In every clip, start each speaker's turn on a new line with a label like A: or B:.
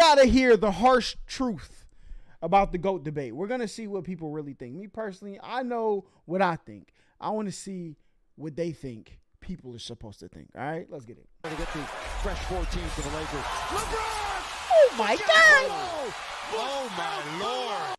A: gotta hear the harsh truth about the GOAT debate. We're gonna see what people really think. Me personally, I know what I think. I want to see what they think people are supposed to think. All right, let's get it.
B: To get the fresh 14 for the Lakers. LeBron!
A: Oh my God!
B: Oh my Lord!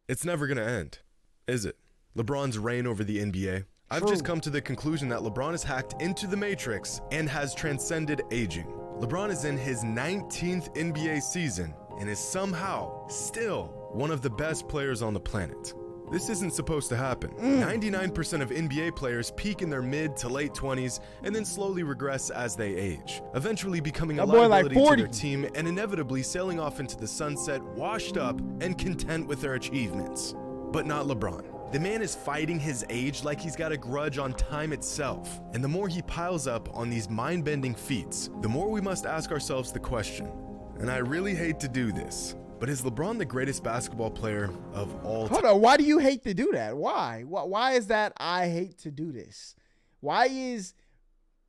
C: It's never gonna end, is it? LeBron's reign over the NBA. I've just come to the conclusion that LeBron has hacked into the Matrix and has transcended aging. LeBron is in his 19th NBA season and is somehow still one of the best players on the planet. This isn't supposed to happen. 99% of NBA players peak in their mid to late 20s and then slowly regress as they age, eventually becoming a liability to their team and inevitably sailing off into the sunset, washed up and content with their achievements. But not LeBron. The man is fighting his age like he's got a grudge on time itself. And the more he piles up on these mind-bending feats, the more we must ask ourselves the question, and I really hate to do this, but is LeBron the greatest basketball player of all time?
A: Hold on, why do you hate to do that? Why? Why is that I hate to do this? Why is,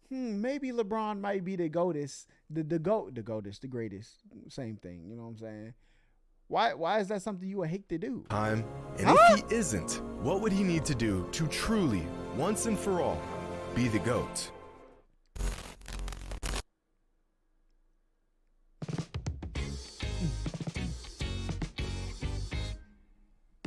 A: maybe LeBron might be the GOATest, the GOATest, the greatest, same thing, you know what I'm saying? Why is that something you would hate to do?
C: And if he isn't, what would he need to do to truly, once and for all, be the GOAT?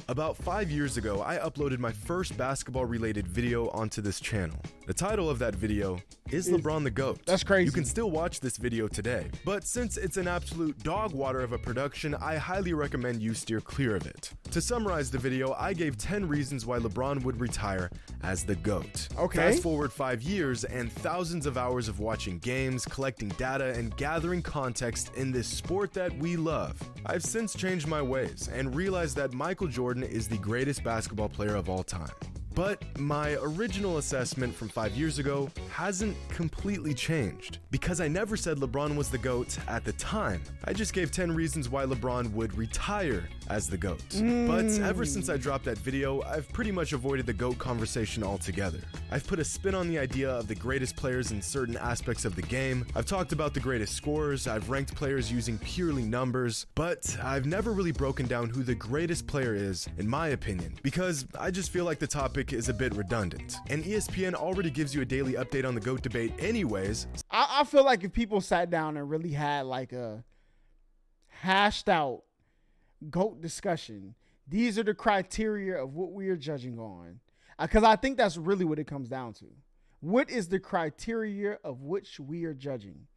C: About 5 years ago, I uploaded my first basketball-related video onto this channel. The title of that video is LeBron the GOAT.
A: That's crazy.
C: You can still watch this video today, but since it's an absolute dog water of a production, I highly recommend you steer clear of it. To summarize the video, I gave 10 reasons why LeBron would retire as the GOAT.
A: Okay.
C: Fast forward 5 years and thousands of hours of watching games, collecting data, and gathering context in this sport that we love. I've since changed my ways and realized that Michael Jordan is the greatest basketball player of all time. But my original assessment from 5 years ago hasn't completely changed, because I never said LeBron was the GOAT at the time. I just gave 10 reasons why LeBron would retire as the GOAT. But ever since I dropped that video, I've pretty much avoided the GOAT conversation altogether. I've put a spin on the idea of the greatest players in certain aspects of the game. I've talked about the greatest scorers, I've ranked players using purely numbers, but I've never really broken down who the greatest player is, in my opinion, because I just feel like the topic is a bit redundant. And ESPN already gives you a daily update on the GOAT debate anyways.
A: I feel like if people sat down and really had like a hashed out GOAT discussion, these are the criteria of what we are judging on. Because I think that's really what it comes down to. What is the criteria of which we are judging?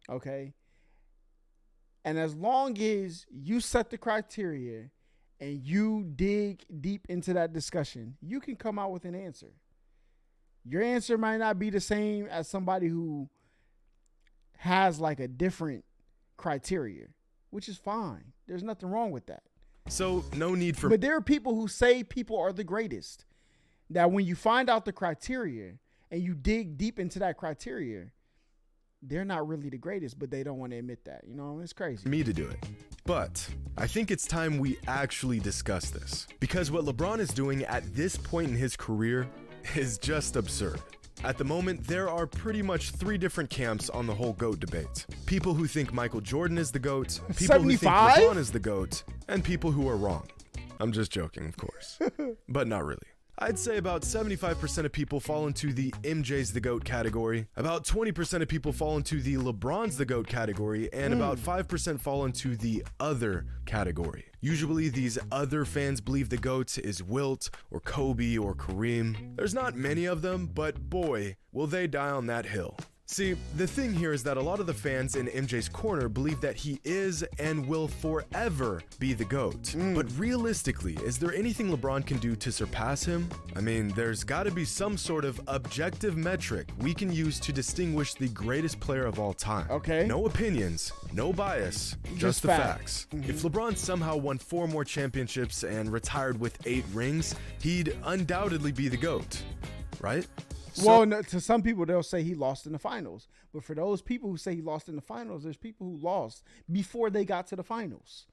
A: Okay. And as long as you set the criteria and you dig deep into that discussion, you can come out with an answer. Your answer might not be the same as somebody who has like a different criteria, which is fine. There's nothing wrong with that.
C: So no need for...
A: But there are people who say people are the greatest. That when you find out the criteria and you dig deep into that criteria, they're not really the greatest, but they don't want to admit that. You know, it's crazy.
C: Me to do it. But I think it's time we actually discuss this, because what LeBron is doing at this point in his career is just absurd. At the moment, there are pretty much 3 different camps on the whole GOAT debate. People who think Michael Jordan is the GOAT, people
A: 75?
C: who think LeBron is the GOAT, and people who are wrong. I'm just joking, of course, but not really. I'd say about 75% of people fall into the MJ's the GOAT category, about 20% of people fall into the LeBron's the GOAT category, and about 5% fall into the other category. Usually these other fans believe the GOAT is Wilt or Kobe or Kareem. There's not many of them, but boy, will they die on that hill. See, the thing here is that a lot of the fans in MJ's corner believe that he is and will forever be the GOAT. But realistically, is there anything LeBron can do to surpass him? I mean, there's gotta be some sort of objective metric we can use to distinguish the greatest player of all time.
A: Okay.
C: No opinions, no bias, just the facts. If LeBron somehow won 4 more championships and retired with 8 rings, he'd undoubtedly be the GOAT, right?
A: Well, no, to some people, they'll say he lost in the finals. But for those people who say he lost in the finals, there's people who lost before they got to the finals.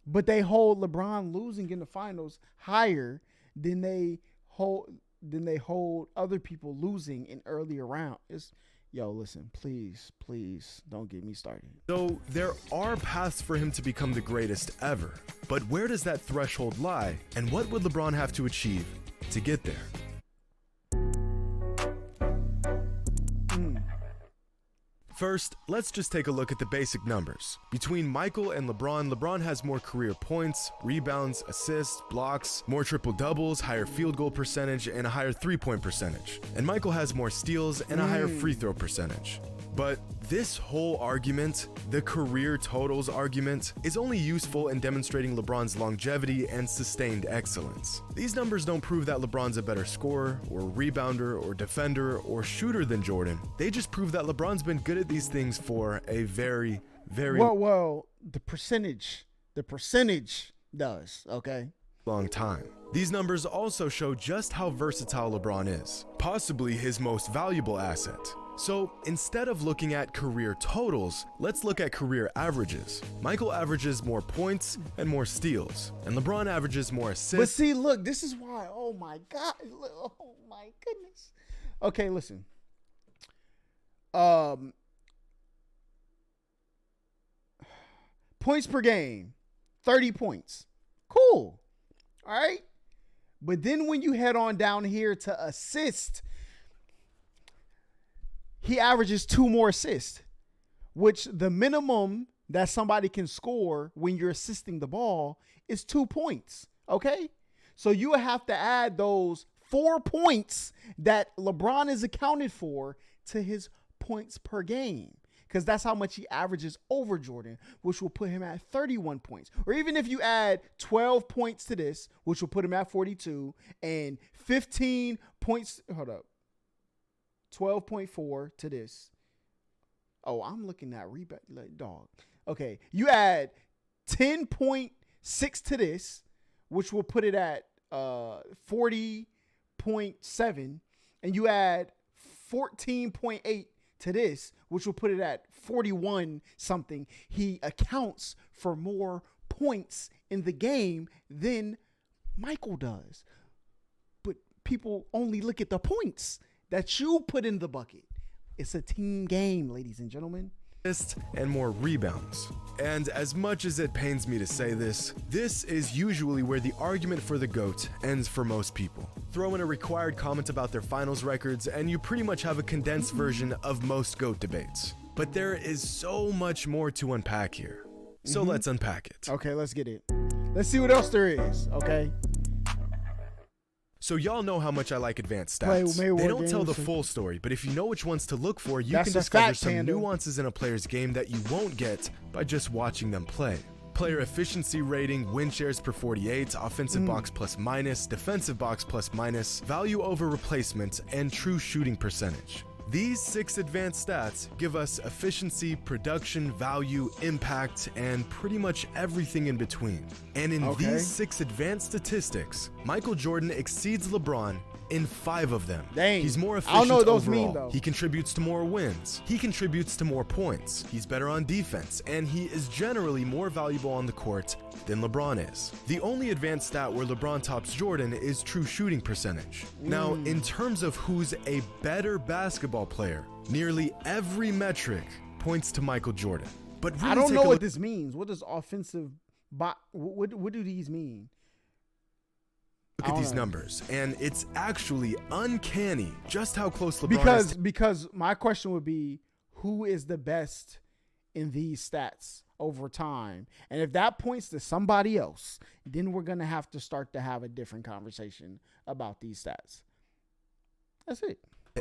A: But they hold LeBron losing in the finals higher than they hold other people losing in earlier rounds. Yo, listen, please don't get me started.
C: So there are paths for him to become the greatest ever. But where does that threshold lie, and what would LeBron have to achieve to get there? First, let's just take a look at the basic numbers. Between Michael and LeBron, LeBron has more career points, rebounds, assists, blocks, more triple doubles, higher field goal percentage, and a higher three-point percentage. And Michael has more steals and a higher free throw percentage. But this whole argument, the career totals argument, is only useful in demonstrating LeBron's longevity and sustained excellence. These numbers don't prove that LeBron's a better scorer, or rebounder, or defender, or shooter than Jordan. They just prove that LeBron's been good at these things for a very
A: Well, the percentage does, okay?
C: long time. These numbers also show just how versatile LeBron is, possibly his most valuable asset. So instead of looking at career totals, let's look at career averages. Michael averages more points and more steals, and LeBron averages more assists.
A: But see, look, this is why, oh my God, oh my goodness. Okay, listen. Points per game, 30 points. Cool. All right. But then when you head on down here to assist, he averages 2 more assists, which the minimum that somebody can score when you're assisting the ball is 2 points. Okay. So you have to add those 4 points that LeBron is accounted for to his points per game, because that's how much he averages over Jordan, which will put him at 31 points. Or even if you add 12 points to this, which will put him at 42, and 15 points, 12.4 to this. Oh, I'm looking at rebound, dog. Okay, you add 10.6 to this, which will put it at 40.7, and you add 14.8 to this, which will put it at 41 something. He accounts for more points in the game than Michael does. But people only look at the points that you put in the bucket. It's a team game, ladies and gentlemen.
C: And more rebounds. And as much as it pains me to say this, this is usually where the argument for the GOAT ends for most people. Throw in a required comment about their finals records and you pretty much have a condensed version of most GOAT debates. But there is so much more to unpack here. So let's unpack it.
A: Okay, let's get it. Let's see what else there is, okay?
C: So y'all know how much I like advanced stats. They don't tell the full story, but if you know which ones to look for, you can discover some nuances in a player's game that you won't get by just watching them play. Player efficiency rating, win shares per 48, offensive box plus minus, defensive box plus minus, value over replacement, and true shooting percentage. These 6 advanced stats give us efficiency, production, value, impact, and pretty much everything in between. And in these 6 advanced statistics, Michael Jordan exceeds LeBron in 5 of them.
A: Dang.
C: He's more efficient
A: I don't know what those
C: overall.
A: mean, though.
C: He contributes to more wins. He contributes to more points. He's better on defense, and he is generally more valuable on the court than LeBron is. The only advanced stat where LeBron tops Jordan is true shooting percentage. Now, in terms of who's a better basketball player, nearly every metric points to Michael Jordan. But really
A: I don't know what this means. What does offensive what do these mean?
C: Look at these numbers, and it's actually uncanny just how close LeBron is.
A: Because my question would be, who is the best in these stats over time? And if that points to somebody else, then we're going to have to start to have a different conversation about these stats. That's it.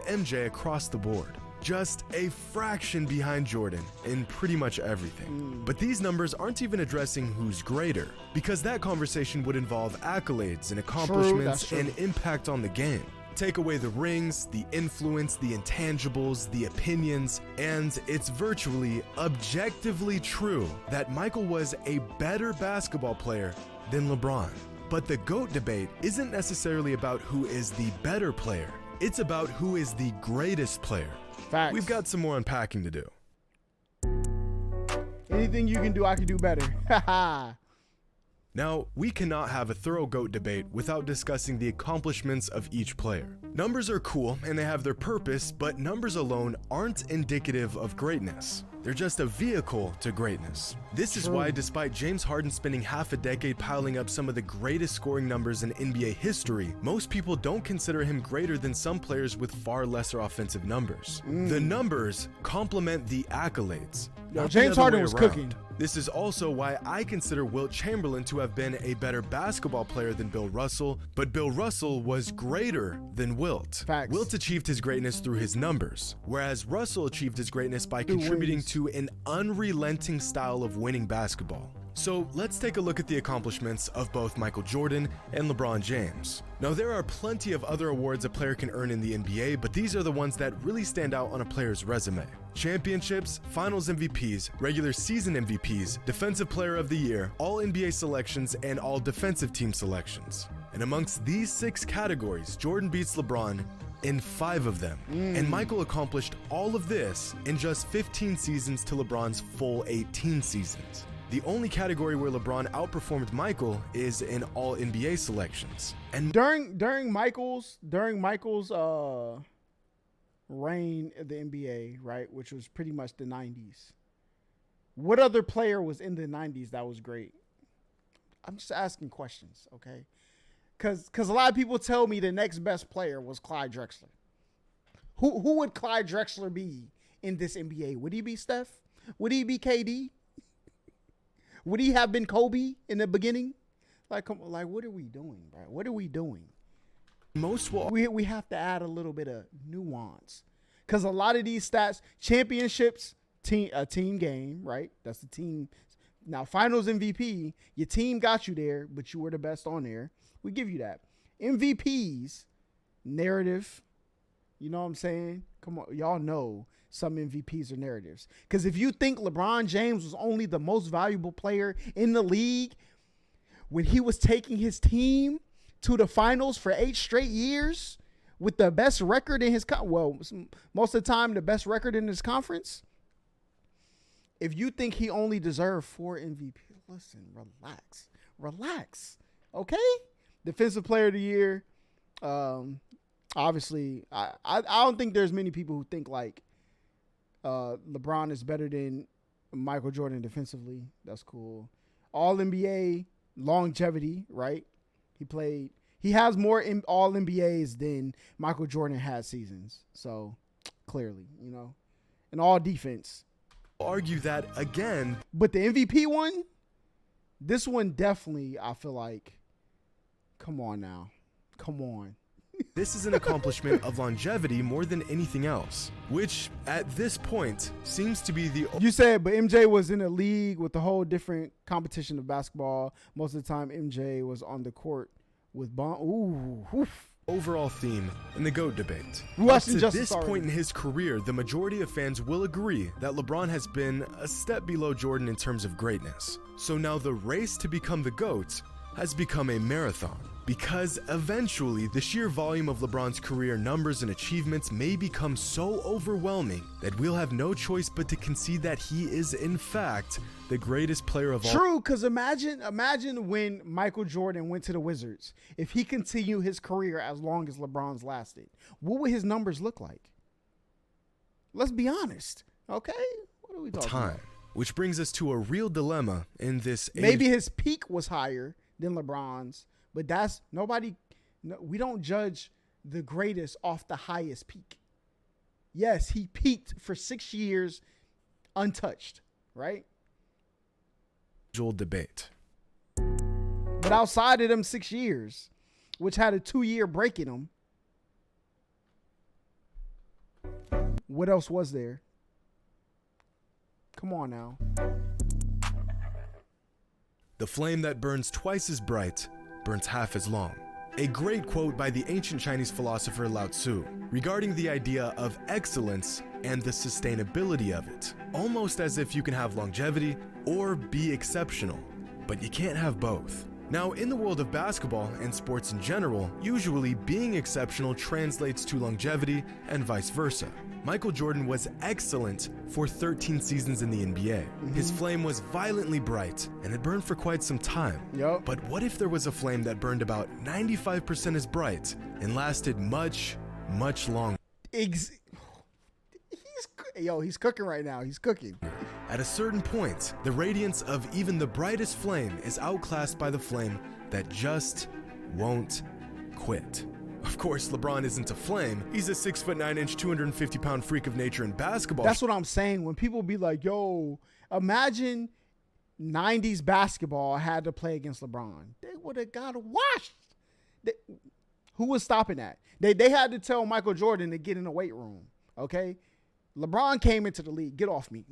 C: MJ across the board, just a fraction behind Jordan in pretty much everything. But these numbers aren't even addressing who's greater, because that conversation would involve accolades and accomplishments and impact on the game. Take away the rings, the influence, the intangibles, the opinions, and it's virtually objectively true that Michael was a better basketball player than LeBron. But the GOAT debate isn't necessarily about who is the better player. It's about who is the greatest player.
A: Facts.
C: We've got some more unpacking to do.
A: Anything you can do, I can do better.
C: Now, we cannot have a thorough GOAT debate without discussing the accomplishments of each player. Numbers are cool and they have their purpose, but numbers alone aren't indicative of greatness. They're just a vehicle to greatness. This is why, despite James Harden spending half a decade piling up some of the greatest scoring numbers in NBA history, most people don't consider him greater than some players with far lesser offensive numbers. The numbers complement the accolades.
A: Yo, James Harden was cooking.
C: This is also why I consider Wilt Chamberlain to have been a better basketball player than Bill Russell, but Bill Russell was greater than Wilt.
A: Facts.
C: Wilt achieved his greatness through his numbers, whereas Russell achieved his greatness by contributing to an unrelenting style of winning basketball. So let's take a look at the accomplishments of both Michael Jordan and LeBron James. Now, there are plenty of other awards a player can earn in the NBA, but these are the ones that really stand out on a player's resume. Championships, Finals MVPs, regular season MVPs, Defensive Player of the Year, All NBA selections, and All Defensive Team selections. And amongst these 6 categories, Jordan beats LeBron in 5 of them. And Michael accomplished all of this in just 15 seasons to LeBron's full 18 seasons. The only category where LeBron outperformed Michael is in all NBA selections. And
A: During Michael's reign of the NBA, right, which was pretty much the 90s. What other player was in the 90s that was great? I'm just asking questions, okay? Because a lot of people tell me the next best player was Clyde Drexler. Who would Clyde Drexler be in this NBA? Would he be Steph? Would he be KD? Would he have been Kobe in the beginning? Like, what are we doing, bro? What are we doing?
C: most will.
A: We have to add a little bit of nuance, because a lot of these stats, championships, a team game, right? That's the team. Now, finals MVP, your team got you there, but you were the best on there. We give you that. MVPs, narrative. You know what I'm saying? Come on, y'all know some MVPs are narratives. Because if you think LeBron James was only the most valuable player in the league when he was taking his team to the finals for 8 straight years with the best record in his most of the time the best record in his conference. If you think he only deserved 4 MVP, listen, relax. Okay? Defensive Player of the Year. Obviously, I don't think there's many people who think like LeBron is better than Michael Jordan defensively. That's cool. All NBA longevity, right? He has more All NBAs than Michael Jordan has seasons. So clearly, you know, and all defense.
C: Argue that again.
A: But the MVP one, this one definitely, I feel like, come on now. Come on.
C: This is an accomplishment of longevity more than anything else, which at this point seems to be the...
A: You said, but MJ was in a league with a whole different competition of basketball. Most of the time, MJ was on the court with
C: overall theme in the GOAT debate.
A: Up
C: to this point in his career, the majority of fans will agree that LeBron has been a step below Jordan in terms of greatness. So now the race to become the GOAT has become a marathon, because eventually the sheer volume of LeBron's career numbers and achievements may become so overwhelming that we'll have no choice but to concede that he is in fact the greatest player of all.
A: True, because imagine when Michael Jordan went to the Wizards. If he continued his career as long as LeBron's lasted, what would his numbers look like? Let's be honest, okay? What are we talking about?
C: Which brings us to a real dilemma in this age.
A: Maybe his peak was higher than LeBron's, but we don't judge the greatest off the highest peak. Yes, he peaked for 6 years untouched, right?
C: Debate.
A: But outside of them 6 years, which had a 2-year break in them, what else was there? Come on now.
C: The flame that burns twice as bright burns half as long. A great quote by the ancient Chinese philosopher Lao Tzu regarding the idea of excellence and the sustainability of it. Almost as if you can have longevity or be exceptional, but you can't have both. Now, in the world of basketball and sports in general, usually being exceptional translates to longevity and vice versa. Michael Jordan was excellent for 13 seasons in the NBA. His flame was violently bright and it burned for quite some time.
A: Yup.
C: But what if there was a flame that burned about 95% as bright and lasted much, much longer?
A: He's cooking right now. He's cooking.
C: At a certain point, the radiance of even the brightest flame is outclassed by the flame that just won't quit. Of course, LeBron isn't a flame. He's a 6'9", 250-pound freak of nature in basketball.
A: That's what I'm saying. When people be like, yo, imagine 90s basketball had to play against LeBron. They would have got washed. Who was stopping that? They had to tell Michael Jordan to get in the weight room, okay? LeBron came into the league. Get off me.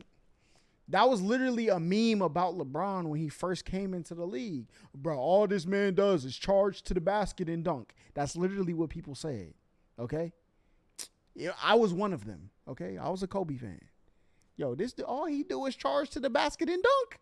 A: That was literally a meme about LeBron when he first came into the league. Bro, all this man does is charge to the basket and dunk. That's literally what people said, okay? Yeah, I was one of them, okay? I was a Kobe fan. Yo, all he do is charge to the basket and dunk.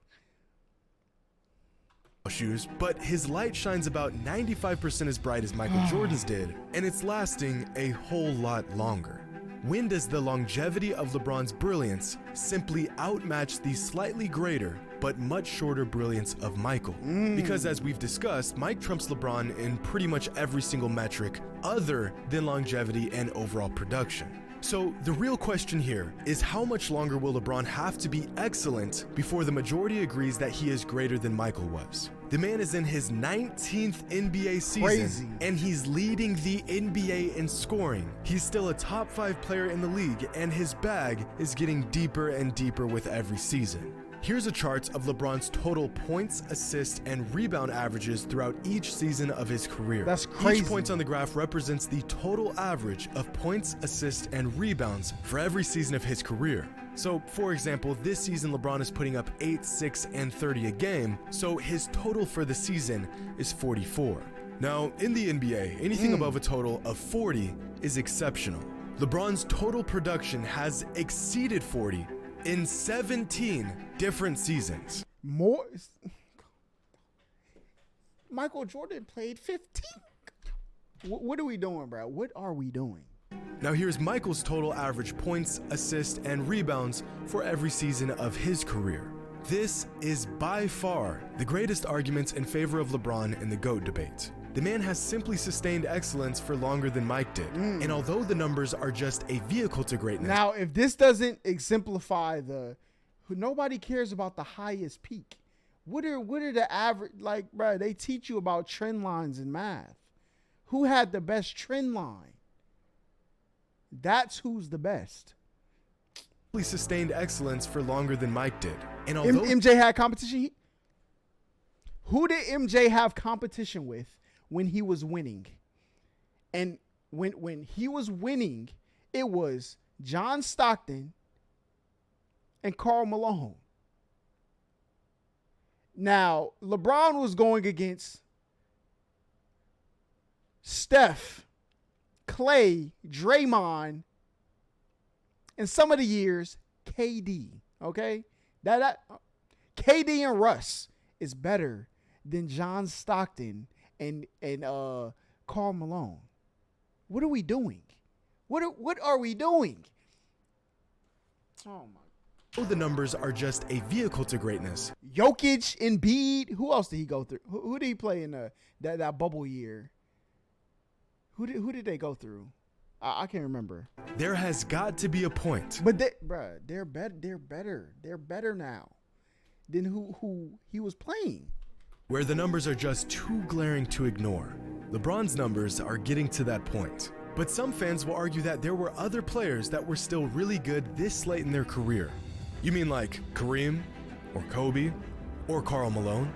C: Shoes, but his light shines about 95% as bright as Michael Jordan's did, and it's lasting a whole lot longer. When does the longevity of LeBron's brilliance simply outmatch the slightly greater but much shorter brilliance of Michael? Because as we've discussed, Mike trumps LeBron in pretty much every single metric other than longevity and overall production. So the real question here is, how much longer will LeBron have to be excellent before the majority agrees that he is greater than Michael was? The man is in his 19th NBA season,
A: Crazy.
C: and he's leading the NBA in scoring. He's still a top 5 player in the league, and his bag is getting deeper and deeper with every season. Here's a chart of LeBron's total points, assists, and rebound averages throughout each season of his career.
A: That's crazy.
C: Each point on the graph represents the total average of points, assists, and rebounds for every season of his career. So, for example, this season LeBron is putting up 8, 6, and 30 a game, so his total for the season is 44. Now, in the NBA, anything above a total of 40 is exceptional. LeBron's total production has exceeded 40 in 17 different seasons.
A: More. Michael Jordan played 15. What are we doing, bro? What are we doing?
C: Now here's Michael's total average points, assists, and rebounds for every season of his career. This is by far the greatest arguments in favor of LeBron in the GOAT debate. The man has simply sustained excellence for longer than Mike did. And although the numbers are just a vehicle to greatness.
A: Now, if this doesn't exemplify nobody cares about the highest peak. What are the average, like, bro, they teach you about trend lines in math. Who had the best trend line? That's who's the best.
C: Sustained excellence for longer than Mike did. And although
A: MJ had competition, who did MJ have competition with when he was winning? And when he was winning, it was John Stockton and Karl Malone. Now, LeBron was going against Steph, Clay, Draymond, and some of the years, KD. Okay? That KD and Russ is better than John Stockton and Karl Malone. What are we doing? What are we doing? Oh my.
C: the numbers are just a vehicle to greatness.
A: Jokic, Embiid. Who else did he go through? Who did he play in that bubble year? Who did they go through? I can't remember.
C: There has got to be a point.
A: But they're better. They're better now than who he was playing.
C: Where the numbers are just too glaring to ignore. LeBron's numbers are getting to that point. But some fans will argue that there were other players that were still really good this late in their career. You mean like Kareem, or Kobe, or Karl Malone?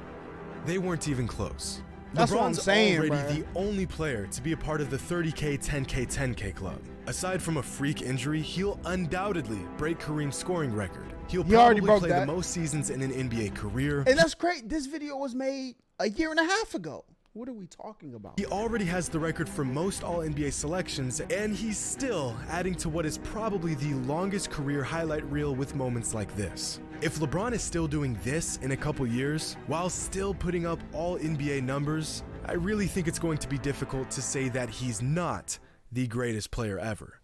C: They weren't even close.
A: That's
C: LeBron's
A: what I'm saying,
C: already
A: bro.
C: the only player to be a part of the 30K, 10K, 10K club. Aside from a freak injury, he'll undoubtedly break Kareem's scoring record. He
A: already
C: probably
A: broke
C: play
A: that.
C: the most seasons in an NBA career.
A: And that's great. This video was made a year and a half ago. what are we talking about?
C: He already has the record for most All-NBA selections, and he's still adding to what is probably the longest career highlight reel with moments like this. If LeBron is still doing this in a couple years, while still putting up All-NBA numbers, I really think it's going to be difficult to say that he's not the greatest player ever.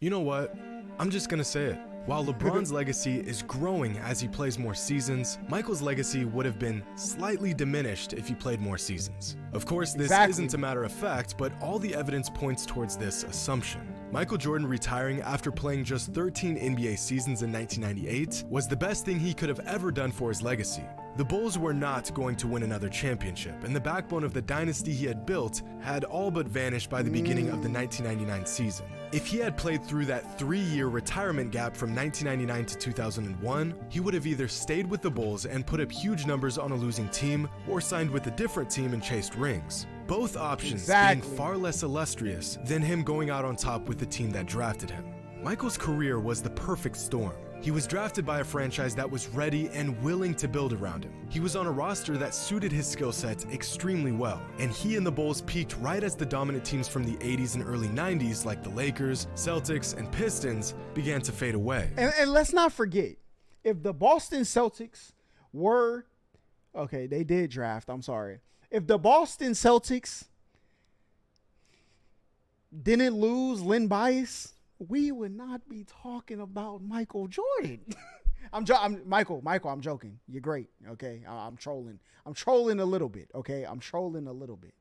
C: You know what? I'm just gonna say it. While LeBron's legacy is growing as he plays more seasons, Michael's legacy would have been slightly diminished if he played more seasons. Of course, this isn't a matter of fact, but all the evidence points towards this assumption. Michael Jordan retiring after playing just 13 NBA seasons in 1998 was the best thing he could have ever done for his legacy. The Bulls were not going to win another championship, and the backbone of the dynasty he had built had all but vanished by the beginning of the 1999 season. If he had played through that 3-year retirement gap from 1999 to 2001, he would have either stayed with the Bulls and put up huge numbers on a losing team, or signed with a different team and chased rings. Both options being far less illustrious than him going out on top with the team that drafted him. Michael's career was the perfect storm. He was drafted by a franchise that was ready and willing to build around him. He was on a roster that suited his skill set extremely well, and he and the Bulls peaked right as the dominant teams from the 80s and early 90s like the Lakers, Celtics, and Pistons began to fade away.
A: And let's not forget, if the Boston Celtics were, okay, they did draft, I'm sorry. If the Boston Celtics didn't lose Len Bias, we would not be talking about Michael Jordan. I'm joking. You're great. Okay. I'm trolling. I'm trolling a little bit. Okay. I'm trolling a little bit.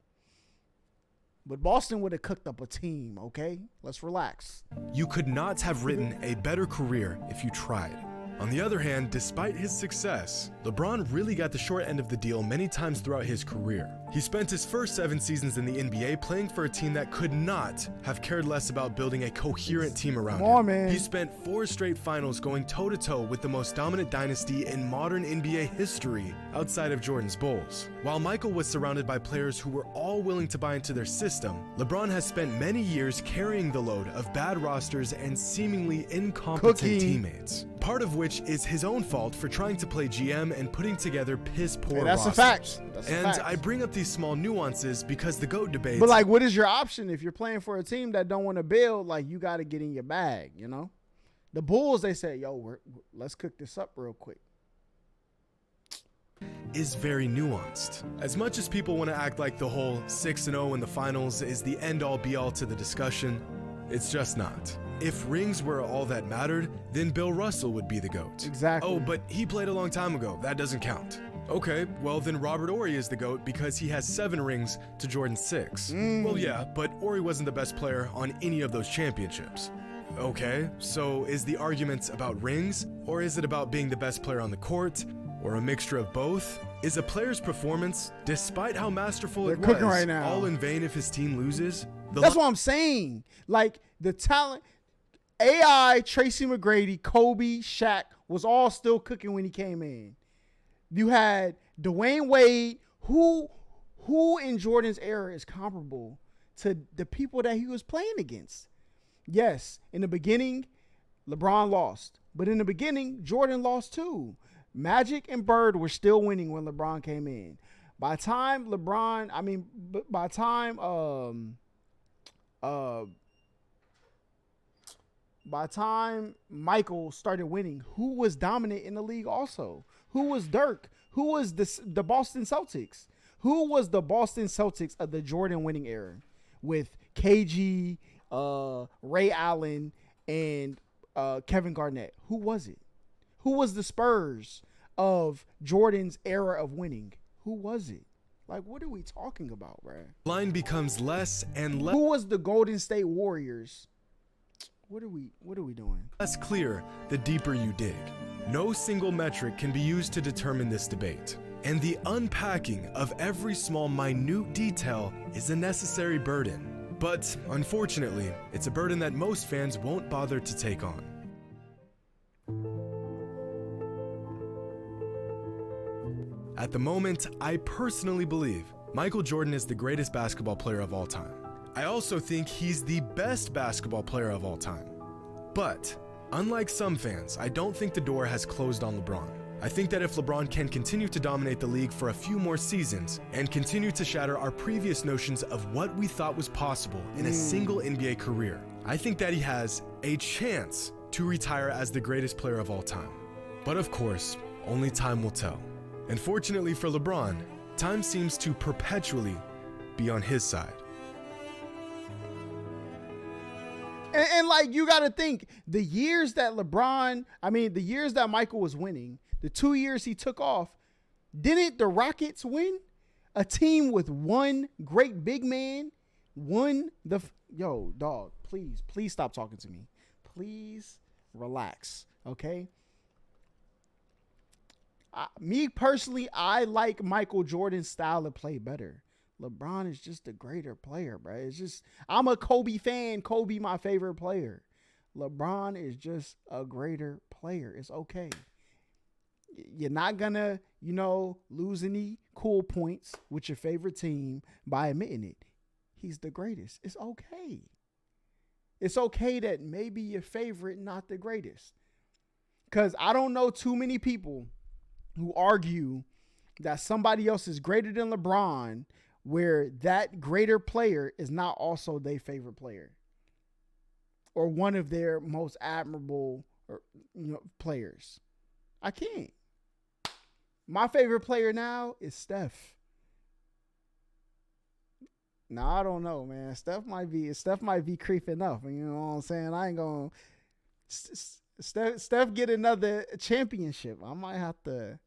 A: But Boston would have cooked up a team. Okay. Let's relax.
C: You could not have written a better career if you tried. On the other hand, despite his success, LeBron really got the short end of the deal many times throughout his career. He spent his first 7 seasons in the NBA playing for a team that could not have cared less about building a coherent team around him.
A: Man.
C: He spent 4 straight finals going toe-to-toe with the most dominant dynasty in modern NBA history outside of Jordan's Bulls. While Michael was surrounded by players who were all willing to buy into their system, LeBron has spent many years carrying the load of bad rosters and seemingly incompetent teammates. Part of which is his own fault for trying to play GM and putting together piss-poor rosters.
A: That's a fact. That's a fact.
C: I bring up these small nuances because the GOAT debate.
A: But like, what is your option if you're playing for a team that don't want to build? Like, you got to get in your bag, you know? The Bulls, they say, yo, let's cook this up real quick.
C: Is very nuanced. As much as people want to act like the whole 6-0 in the finals is the end-all be-all to the discussion, it's just not. If rings were all that mattered, then Bill Russell would be the GOAT.
A: Exactly.
C: Oh, but he played a long time ago. That doesn't count. Okay, well then Robert Horry is the GOAT because he has 7 rings to Jordan's 6. Well, yeah, but Horry wasn't the best player on any of those championships. Okay, so is the argument about rings, or is it about being the best player on the court, or a mixture of both? Is a player's performance, despite how masterful it was,
A: right now,
C: all in vain if his team loses?
A: That's what I'm saying. Like, the talent, AI, Tracy McGrady, Kobe, Shaq was all still cooking when he came in. You had Dwayne Wade, who in Jordan's era is comparable to the people that he was playing against. Yes, in the beginning, LeBron lost. But in the beginning, Jordan lost too. Magic and Bird were still winning when LeBron came in. By the time Michael started winning, who was dominant in the league also? Who was Dirk? Who was the Boston Celtics? Who was the Boston Celtics of the Jordan winning era? With KG, Ray Allen, and Kevin Garnett. Who was it? Who was the Spurs of Jordan's era of winning? Who was it? Like, what are we talking about, bro?
C: Line becomes less and less.
A: Who was the Golden State Warriors? What are we doing?
C: Less clear the deeper you dig. No single metric can be used to determine this debate. And the unpacking of every small minute detail is a necessary burden. But unfortunately, it's a burden that most fans won't bother to take on. At the moment, I personally believe Michael Jordan is the greatest basketball player of all time. I also think he's the best basketball player of all time. But, unlike some fans, I don't think the door has closed on LeBron. I think that if LeBron can continue to dominate the league for a few more seasons and continue to shatter our previous notions of what we thought was possible in a single NBA career, I think that he has a chance to retire as the greatest player of all time. But of course, only time will tell. And fortunately for LeBron, time seems to perpetually be on his side.
A: And like, you got to think, the years that Michael was winning, the 2 years he took off, didn't the Rockets win? A team with one great big man won the... Yo, dog, please stop talking to me. Please relax, okay? Me personally, I like Michael Jordan's style of play better. LeBron is just a greater player, bro. It's just, I'm a Kobe fan. Kobe, my favorite player. LeBron is just a greater player. It's okay. You're not gonna, lose any cool points with your favorite team by admitting it. He's the greatest. It's okay. It's okay that maybe your favorite, not the greatest. Because I don't know too many people who argue that somebody else is greater than LeBron, where that greater player is not also their favorite player or one of their most admirable players. I can't. My favorite player now is Steph. No, I don't know, man. Steph might be creeping up. You know what I'm saying? I ain't gonna. Steph get another championship. I might have to.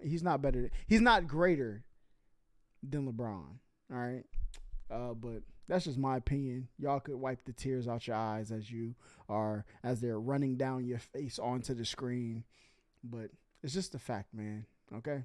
A: He's not greater than LeBron. All right. But that's just my opinion. Y'all could wipe the tears out your eyes as they're running down your face onto the screen. But it's just a fact, man. Okay.